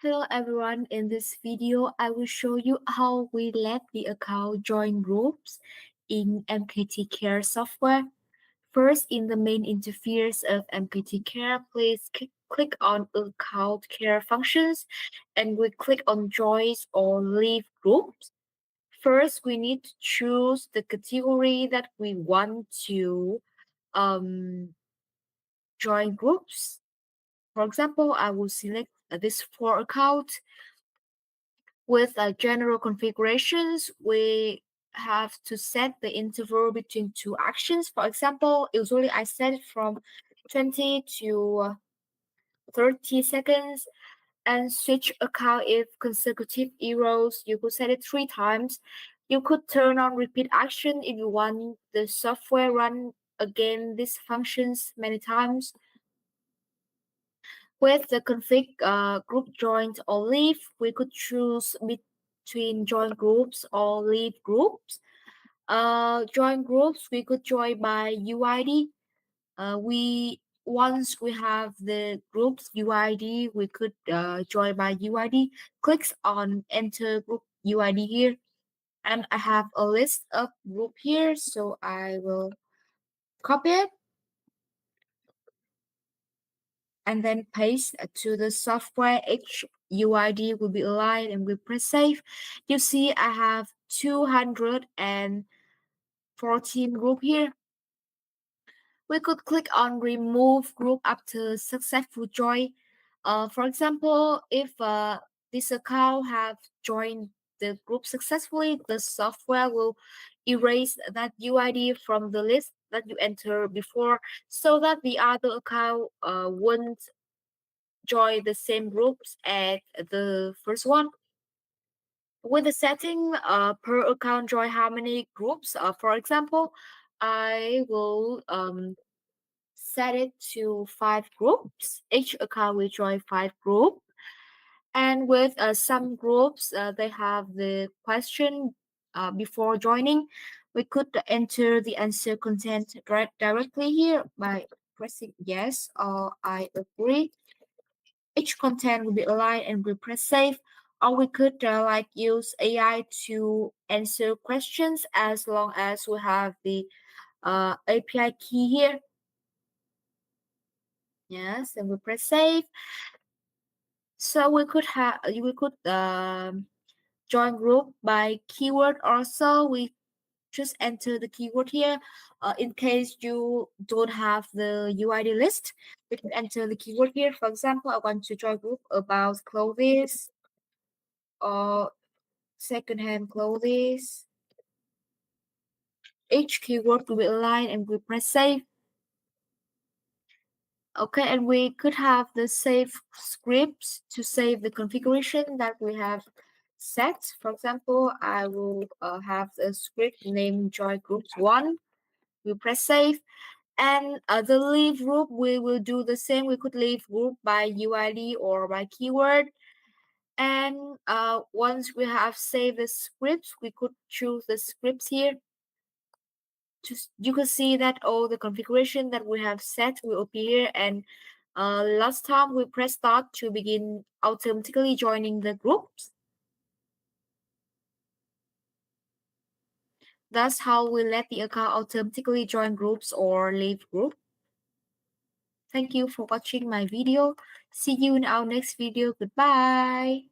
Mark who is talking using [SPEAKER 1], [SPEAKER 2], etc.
[SPEAKER 1] Hello everyone, in this video I will show you how we let the account join groups in MKT Care software. First, in the main interface of MKT Care, please click on Account Care Functions and we click on Join or Leave Groups. First, we need to choose the category that we want to join groups. For example, I will select this 4 account. With general configurations, we have to set the interval between 2 actions. For example, usually I set it from 20 to 30 seconds and switch account if consecutive errors. You could set it 3 times. You could turn on repeat action if you want the software run again these functions many times. With the config group join or leave, we could choose between join groups or leave groups. Join groups, we could join by UID. Once we have the group's UID, we could join by UID. Clicks on enter group UID here, and I have a list of group here, so I will copy it and then paste to the software. Each UID will be aligned and we press save. You see I have 214 group here. We could click on remove group after successful join. For example, if this account have joined the group successfully, the software will erase that UID from the list that you entered before so that the other account won't join the same groups as the first one. With the setting per account join how many groups, for example, I will set it to 5 groups. Each account will join 5 groups. And with some groups, they have the question before joining. We could enter the answer content directly here by pressing yes or I agree. Each content will be aligned and we press save. Or we could use AI to answer questions as long as we have the API key here. Yes, and we press save. So we could join group by keyword also. We just enter the keyword here. In case you don't have the UID list, we can enter the keyword here. For example, I want to join group about clothes or secondhand clothes. Each keyword will be aligned and we press save. Okay, and we could have the save scripts to save the configuration that we have set. For example, I will have a script named join groups 1. We press save. And the leave group, we will do the same. We could leave group by UID or by keyword. And once we have saved the scripts, we could choose the scripts here. You can see that all the configuration that we have set will appear, and last time we press start to begin automatically joining the groups. That's how we let the account automatically join groups or leave group. Thank you for watching my video. See you in our next video. Goodbye.